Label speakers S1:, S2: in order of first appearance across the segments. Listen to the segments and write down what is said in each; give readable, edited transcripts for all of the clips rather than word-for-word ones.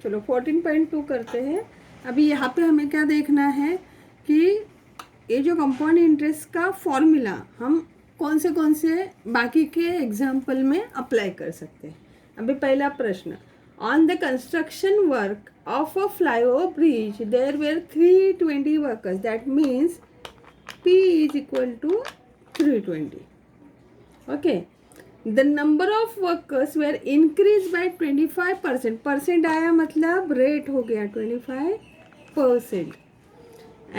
S1: चलो 14.2 करते हैं। अभी यहाँ पे हमें क्या देखना है कि ये जो कंपाउंड इंटरेस्ट का फॉर्मूला हम कौन से बाकी के एग्जाम्पल में अप्लाई कर सकते हैं। अभी पहला प्रश्न, on the construction work of a flyover bridge there were 320 workers, that means P is equal to 320. Okay. The number of workers were increased by 25%. Percent आया मतलब रेट हो गया 25%.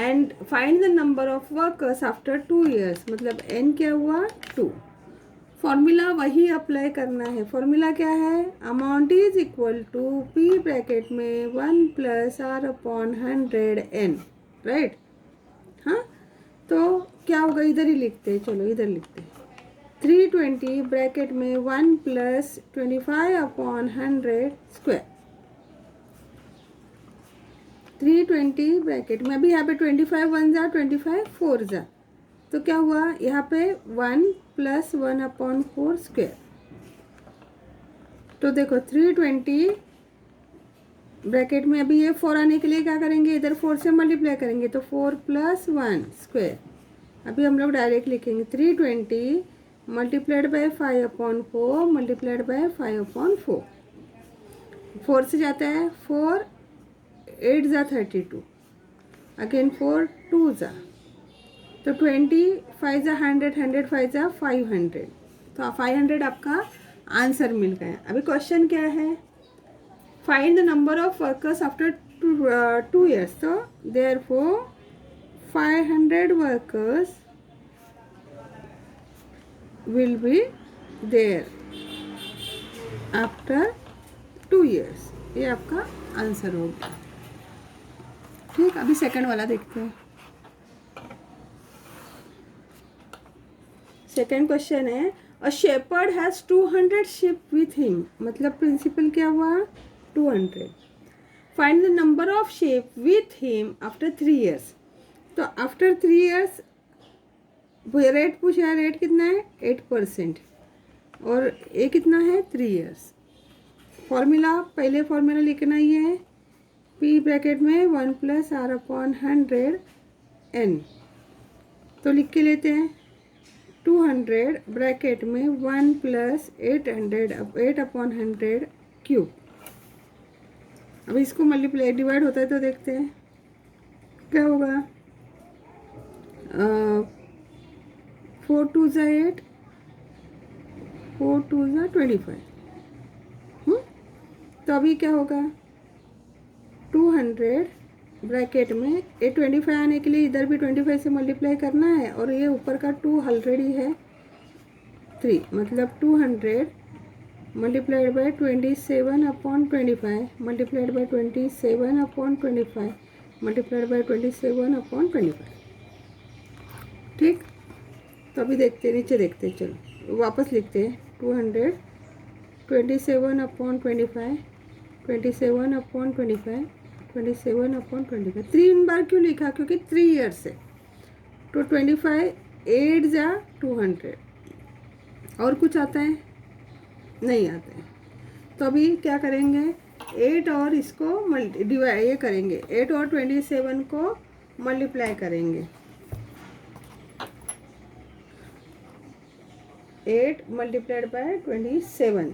S1: And find the number of workers after 2 years. मतलब n क्या हुआ 2. Formula वही apply करना है। फॉर्मूला क्या है, amount is equal to P bracket में 1 प्लस R अपॉन 100 n, राइट। हाँ, तो क्या होगा, इधर ही लिखते हैं, चलो इधर लिखते हैं 320 ब्रैकेट में 1 प्लस 25 अपॉन 100 स्क्वायर। 320 ब्रैकेट में, अभी यहाँ पे 25 1 जा 25 4 जा, तो क्या हुआ यहाँ पे 1 प्लस 1 अपॉन 4 स्क्वायर। तो देखो 320 ब्रैकेट में अभी ये 4 आने के लिए क्या करेंगे, इधर 4 से मल्टीप्लाई करेंगे तो 4 प्लस 1 स्क्वायर। अभी हम लोग डायरेक्ट लिखेंगे 320 multiplied by 5 upon 4 multiplied by 5 upon 4। 4 से जाता है 4 8 जा 32, अगेन 4 2 जा, तो 25 जा 100 100 5 जा 500, तो 500 आपका आंसर मिल गया। अभी क्वेश्चन क्या है, find the number of workers after 2 years। तो therefore 500 workers will be there after 2 years। ये आपका आंसर होगा। ठीक, अभी सेकंड वाला देखते हैं। सेकंड क्वेश्चन है, a shepherd has 200 sheep with him। मतलब प्रिंसिपल क्या हुआ 200। Find the number of sheep with him after 3 years। तो आफ्टर 3 years रेट पूछा है, रेट कितना है 8% और ये कितना है 3 years। फॉर्मूला, पहले फॉर्मूला लिखना ये है P ब्रैकेट में 1 प्लस R अपॉन 100 n। तो लिख के लेते हैं 200 ब्रैकेट में 1 प्लस 8 अपॉन 100 क्यूब। अब इसको मल्टीप्लाई डिवाइड होता है तो देखते हैं क्या होगा, 4 2 जा 8 4 2 जा 25। तो अभी क्या होगा 200 ब्रैकेट में ये 25 आने के लिए इधर भी 25 से मल्टीप्लाई करना है और ये ऊपर का 2 ऑलरेडी है 3, मतलब 200 multiplied by 27 upon 25 multiplied by 27 upon 25 multiplied by 27 upon 25। ठीक, तो अभी देखते हैं, नीचे देखते हैं, चलो वापस लिखते हैं 200 27 अपॉन 25 27 अपॉन 25 27 अपॉन 25। 3 बार क्यों लिखा, क्योंकि 3 years है, तो 25 8 जा 200। और कुछ आता है, नहीं आता है। तो अभी क्या करेंगे 8 और इसको डिवाइड ये करेंगे, 8 और 27 को मल्टीप्लाई करेंगे। 8 मल्टीप्लाइड बाय 27,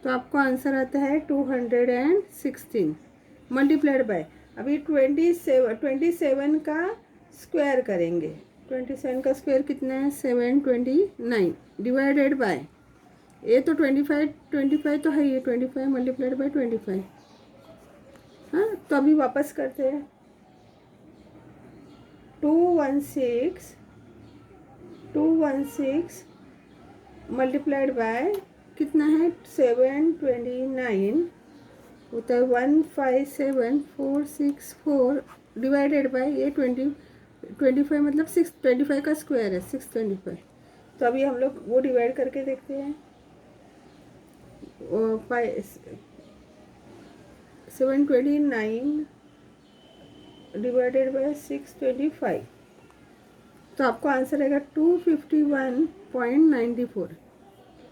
S1: तो आपको आंसर आता है 216 मल्टीप्लाइड बाय, अभी 27 का स्क्वायर करेंगे। 27 का स्क्वायर कितना है 729 डिवाइडेड बाय, ये तो 25 तो है, ये 25 मल्टीप्लाइड बाय 25। हाँ, तो अभी वापस करते हैं 216 मल्टीप्लाइड बाय कितना है 729 होता है 157464 डिवाइडेड बाय ये 25 मतलब 625 का स्क्वायर है 625। तो अभी हम लोग वो डिवाइड करके देखते हैं 729 डिवाइडेड बाय 625, तो आपको आंसर आएगा 251.94।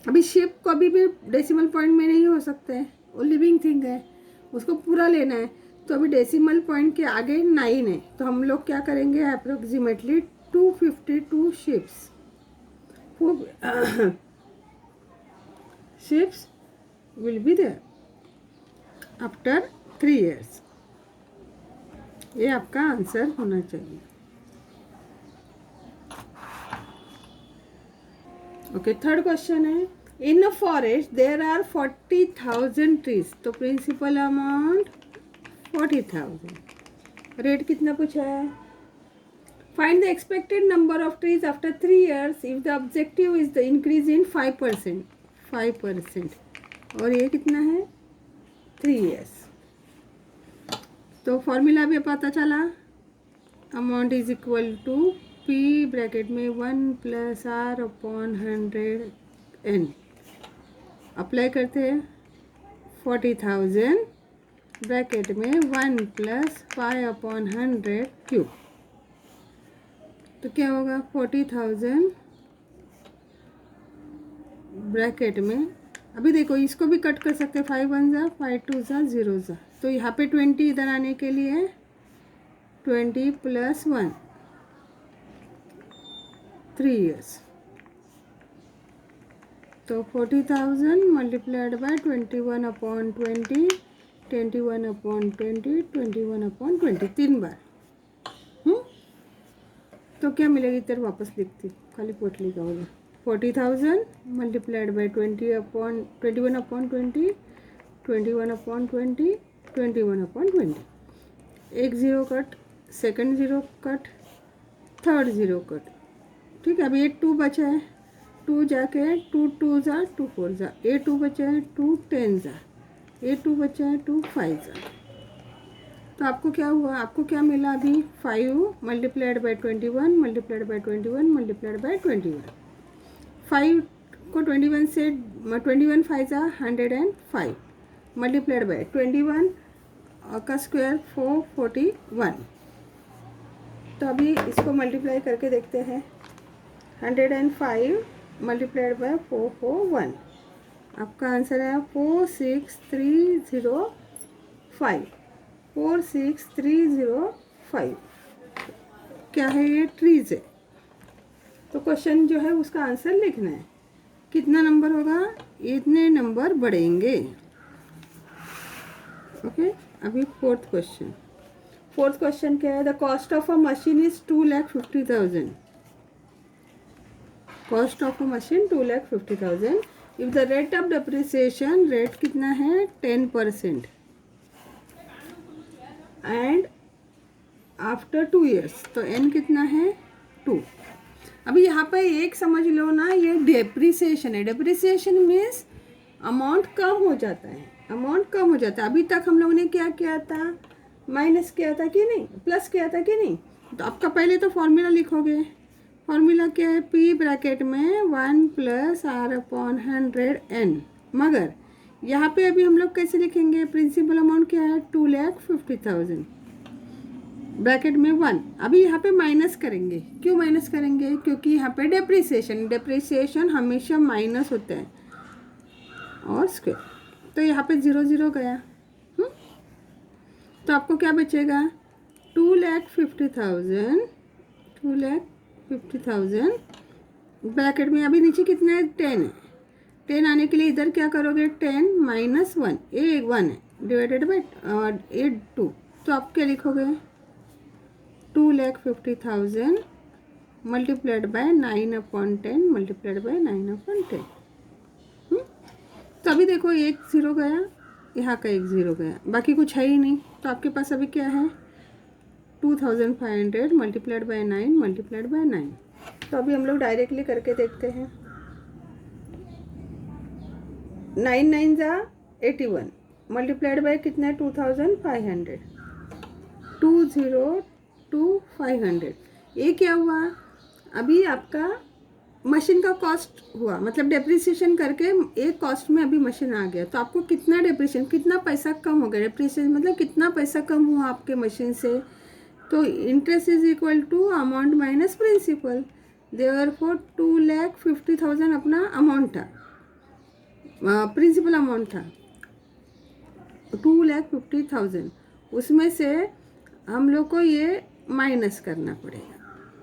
S1: अभी शिप कभी भी डेसिमल पॉइंट में नहीं हो सकता है, वो लिविंग थिंग है, उसको पूरा लेना है। तो अभी डेसिमल पॉइंट के आगे 9 है, तो हम लोग क्या करेंगे, approximately 252 ships ships will be there after 3 years। ये आपका आंसर होना चाहिए। ओके, थर्ड क्वेश्चन है, in a forest there are 40,000 trees. तो प्रिंसिपल अमाउंट 40,000, रेट कितना पूछा है। Find the expected number of trees after 3 years if the objective is the increase in 5%, और ये कितना है 3 years। तो फॉर्मूला भी पता चला, amount is equal to P bracket में 1 + R/100n। अप्लाई करते हैं, 40,000 ब्रैकेट में 1 + π/100 क्यूब। तो क्या होगा 40,000 ब्रैकेट में, अभी देखो इसको भी कट कर सकते हैं, 5 1 जा 5 2 जा 0 जा। तो यहाँ पे 20 इधर आने के लिए 20 + 1 3 years। तो 40,000 मल्टीप्लाइड बाय 21/20, 21/20, 21/20 3 बार। तो क्या मिलेगी, इधर वापस लिखती खाली पोटली का होगा 40,000 मल्टीप्लाइड बाय 21/20, 21/20, 21/20। एक zero cut, second zero cut, third zero cut. ठीक है, अभी ये 2 बचा है, 2 जाके 2 2 जा 2 4 जा, ये 2 बचा है 2 10 जा, ये 2 बचा है 2 5 जा। तो आपको क्या हुआ, आपको क्या मिला अभी 5 multiplied by 21 multiplied by 21 multiplied by 21। 5 को 21 से 21 5 जा 105 मल्टीप्लाइड बाय 21 का स्क्वायर 441। तो अभी इसको मल्टीप्लाई करके देखते हैं, 105 मल्टीप्लाइड बाय 441, आपका आंसर है 46305। 46305 क्या है, ये ट्रीज है। तो क्वेश्चन जो है उसका आंसर लिखना है, कितना नंबर होगा, इतने नंबर बढ़ेंगे। ओके, अभी फोर्थ क्वेश्चन क्या है, the cost of a machine is 2,50,000। Cost of a machine 2,50,000। If the rate of depreciation, rate कितना है 10%, एंड आफ्टर 2 years, तो n कितना है 2। अभी यहाँ पे एक समझ लो ना, ये डेप्रिसिएशन है। डेप्रिसिएशन मीन्स अमाउंट कम हो जाता है, अमाउंट कम हो जाता है। अभी तक हम लोगों ने क्या किया था, माइनस किया था कि नहीं, प्लस किया था कि नहीं। तो आपका पहले तो फॉर्मूला लिखोगे, फॉर्मूला क्या है, पी ब्रैकेट में 1 + R/100n। मगर यहाँ पे अभी हम लोग कैसे लिखेंगे, प्रिंसिपल अमाउंट क्या है 2,50,000 ब्रैकेट में 1। अभी यहाँ पे माइनस करेंगे, क्यों माइनस करेंगे, क्योंकि यहाँ पे डेप्रिसिएशन हमेशा माइनस होता है और स्क्वायर। तो यहाँ पे 0 0 गया। तो आपको क्या बचेगा 2,50,000 ब्रैकेट में, अभी नीचे कितना है 10 है। 10 आने के लिए इधर क्या करोगे, 10 - 1, ये 1 है, डिवाइडेड बाई 2। तो आप क्या लिखोगे 2,50,000 मल्टीप्लाइड बाय 9/10 मल्टीप्लाइड बाय 9/10। तो अभी देखो एक 0 गया, यहाँ का एक 0 गया, बाकी कुछ है ही नहीं। तो आपके पास अभी क्या है 2,500 मल्टीप्लाइड बाय 9 मल्टीप्लाइड बाय 9। तो अभी हम लोग डायरेक्टली करके देखते हैं, 9 9 जा 81 मल्टीप्लाइड बाय कितना है 2,500, 2,02500। ये क्या हुआ, अभी आपका मशीन का कॉस्ट हुआ, मतलब डेप्रिसिएशन करके एक कॉस्ट में अभी मशीन आ गया। तो आपको कितना डेप्रिसिएशन, कितना पैसा कम हो गया, डेप्रिसिएशन मतलब कितना पैसा कम हुआ आपके मशीन से। तो interest is equal to amount minus principal. Therefore 2,50,000 अपना अमाउंट था, प्रिंसिपल अमाउंट था। 2,50,000, उसमें से हम लोग को ये माइनस करना पड़ेगा।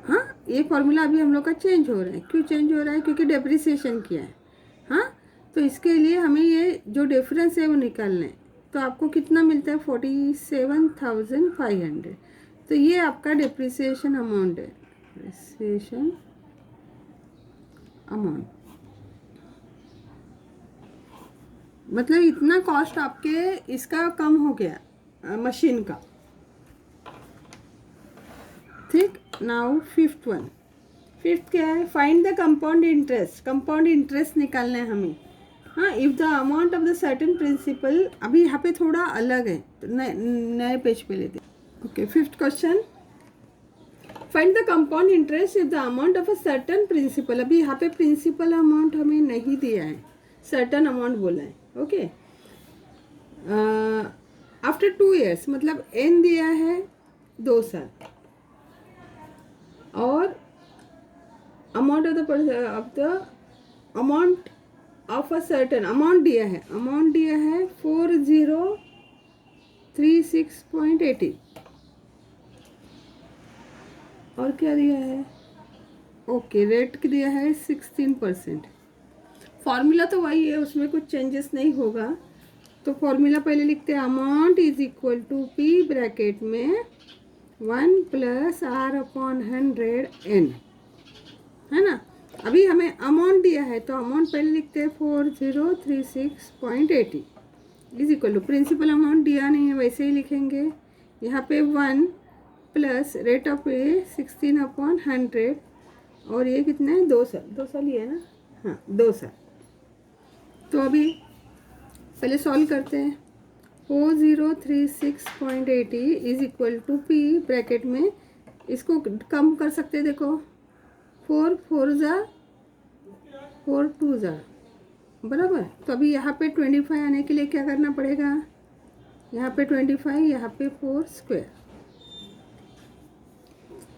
S1: हाँ, ये फॉर्मूला अभी हम लोग का चेंज हो रहा है। क्यों चेंज हो रहा है? क्योंकि डेप्रिसिएशन किया है। हाँ, तो इसके लिए हमें ये जो डिफरेंस है वो निकालना है। तो आपको कितना मिलता है? 47,500। तो ये आपका डिप्रिसिएशन अमाउंट है। डिप्रिसिएशन अमाउंट मतलब इतना कॉस्ट आपके इसका कम हो गया मशीन का। ठीक, नाउ फिफ्थ वन। फिफ्थ क्या है? Find the compound interest. Compound interest निकालना है हमें। हाँ, if the amount of the certain principal, अभी यहाँ पे थोड़ा अलग है, तो नए पेज पे लेते। Okay, fifth question, find the compound interest if the amount of a certain principal. अभी यहाँ पे प्रिंसिपल अमाउंट हमें नहीं दिया है, सर्टेन अमाउंट बोला है। ओके, आफ्टर 2 years, मतलब एन दिया है 2 साल, और amount of the amount of a certain amount दिया है। अमाउंट दिया है 4036.80, और क्या दिया है? ओके, रेट दिया है 16%। फॉर्मूला तो वही है, उसमें कुछ चेंजेस नहीं होगा। तो फॉर्मूला पहले लिखते हैं, amount is equal to P bracket में 1 + R/100N, है ना। अभी हमें अमाउंट दिया है, तो अमाउंट पहले लिखते हैं 4036.80 is equal to, principal amount दिया नहीं है वैसे ही लिखेंगे। यहाँ पे 1 प्लस रेट ऑफ पे 16/100, और ये कितना है? 2 साल। 2 साल ही है ना? हाँ, 2 साल। तो अभी पहले सॉल्व करते हैं। 4036.80 is equal to P bracket में, इसको कम कर सकते हैं। देखो, 4 4 ज़ा 4 2 ज़ा बराबर। तो अभी यहाँ पे 25 आने के लिए क्या करना पड़ेगा? यहाँ पे 25, यहाँ पे 4 स्क्वायर।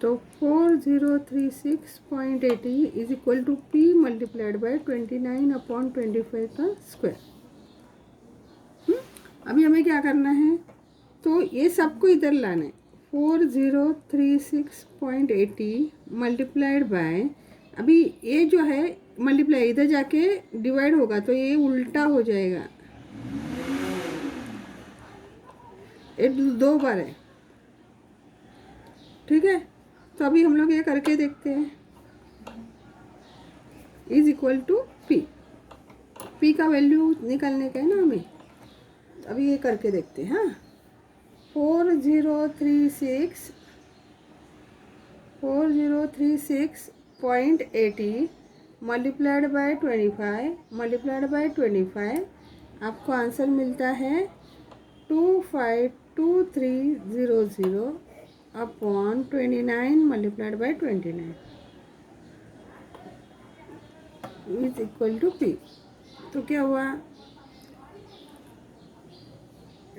S1: तो 4036.80 is equal to P multiplied by 29/25 का स्क्वायर। अभी हमें क्या करना है? तो ये सबको इधर लाना है। 4036.80 मल्टीप्लाइड बाय, अभी ये जो है मल्टीप्लाई इधर जाके डिवाइड होगा, तो ये उल्टा हो जाएगा। ये 2 बार है, ठीक है। तो अभी हम लोग ये करके देखते हैं। Is equal to P, P का वैल्यू निकालने का है ना हमें। अभी ये करके देखते हैं। हाँ, 4036.80 मल्टीप्लाइड बाय 25 आपको आंसर मिलता है 252300/29 multiplied by 29 is equal to P. तो क्या हुआ?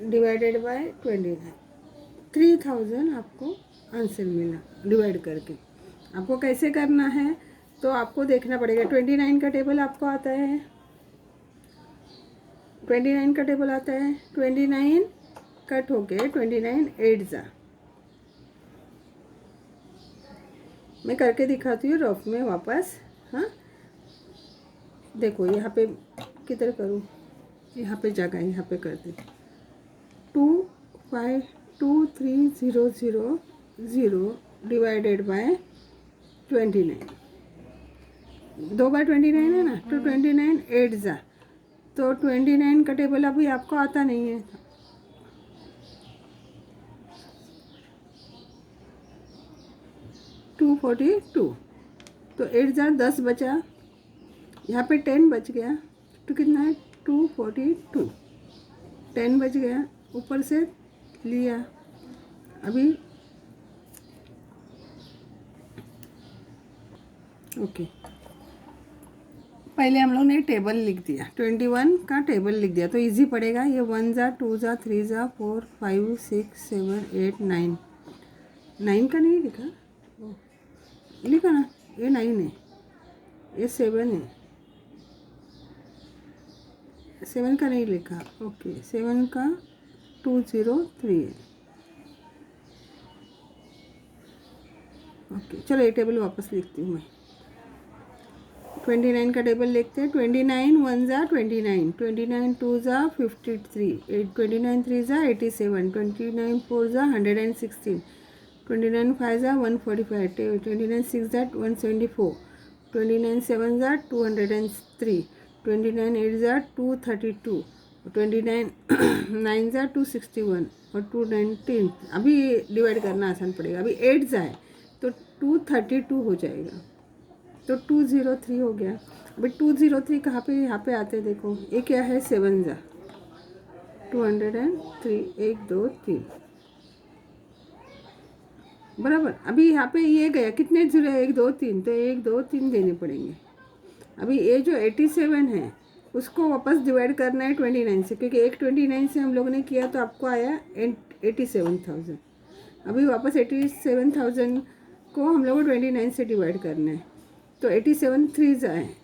S1: डिवाइडेड बाय 29, 3000 आपको आंसर मिला डिवाइड करके। आपको कैसे करना है? तो आपको देखना पड़ेगा। 29 का टेबल आपको आता है, 29 का टेबल आता है। 29 कट होके 29 8 ज़ा, मैं करके दिखाती हूँ रफ में वापस। हाँ, देखो यहाँ पे किधर करूँ? यहाँ पे जगह, यहाँ पे कर दे। 252300 डिवाइडेड बाय 29, 2 बाय 29 है ना, तो 29 8 ज़ा। तो 29 का टेबल अभी आपको आता नहीं है। 242, तो 8 ज़ा 10 बचा, यहाँ पे 10 बच गया, तो कितना है? 242, 10 बच गया, ऊपर से लिया। अभी ओके, पहले हम लोग ने टेबल लिख दिया, 21 का टेबल लिख दिया, तो इजी पड़ेगा। ये 1 ज़ा 2 ज़ा 3 ज़ा 4 5 6 7 8 9, 9 का नहीं लिखा, लिखा ना, ये 9 है, ये 7 है, 7 का नहीं लिखा। ओके, 7 का 203 है। ओके चलो ये टेबल वापस लिखती हूँ मैं। 29 का टेबल लिखते हैं। 29 1 ज़ा 29, 29 2 ज़ा 53, 29 3 ज़ा 87, 29 4 ज़ा 116, 29 5 ज़ा 145, 29 6 ज़ा 174, 29 7 ज़ा 203, 29 8 ज़ा 232, 29 9 ज़ा 261 और 219। अभी डिवाइड करना आसान पड़ेगा। अभी 8 ज़ा है तो 232 हो जाएगा, तो 203 हो गया। अभी 203 कहाँ पे, यहाँ पे आते हैं। देखो ये क्या है, 7 ज़ा 203, 1 2 3 बराबर। अभी यहाँ पे ये गया, कितने जीरो है, 1 2 3, तो 1 2 3 देने पड़ेंगे। अभी ये जो 87 है उसको वापस डिवाइड करना है 29 से, क्योंकि एक 29 से हम लोगों ने किया तो आपको आया 87,000। अभी वापस 87,000 को हम लोग को 29 से डिवाइड करना है, तो 87 3 ज़ा है,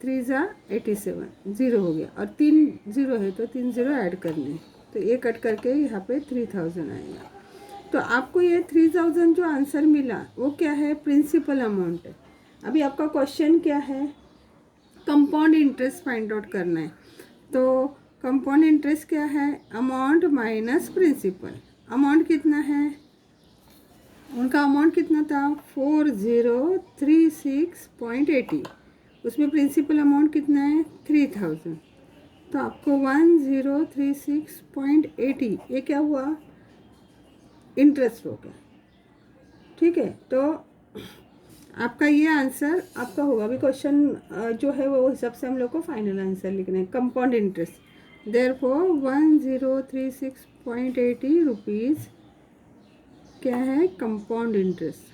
S1: 3 ज़ा 87, ज़ीरो हो गया और 3 ज़ीरो है तो 3 ज़ीरो ऐड करने हैं, तो ये कट करके यहाँ पे 3000 आएगा। तो आपको ये 3000 जो आंसर मिला वो क्या है, प्रिंसिपल अमाउंट है। अभी आपका क्वेश्चन क्या है, कंपाउंड इंटरेस्ट फाइंड आउट करना है। तो कंपाउंड इंटरेस्ट क्या है, अमाउंट माइनस प्रिंसिपल। अमाउंट कितना है, उनका अमाउंट कितना था 4036.80, उसमें प्रिंसिपल अमाउंट कितना है 3000, तो आपको 1036.80 ये क्या हुआ, इंटरेस्ट हो गया। ठीक है, तो आपका ये आंसर आपका होगा। अभी क्वेश्चन जो है वो हिसाब से हम लोग को फाइनल आंसर लिखना है। कंपाउंड इंटरेस्ट देयरफॉर 1036.80 रुपीज़ क्या है, कंपाउंड इंटरेस्ट।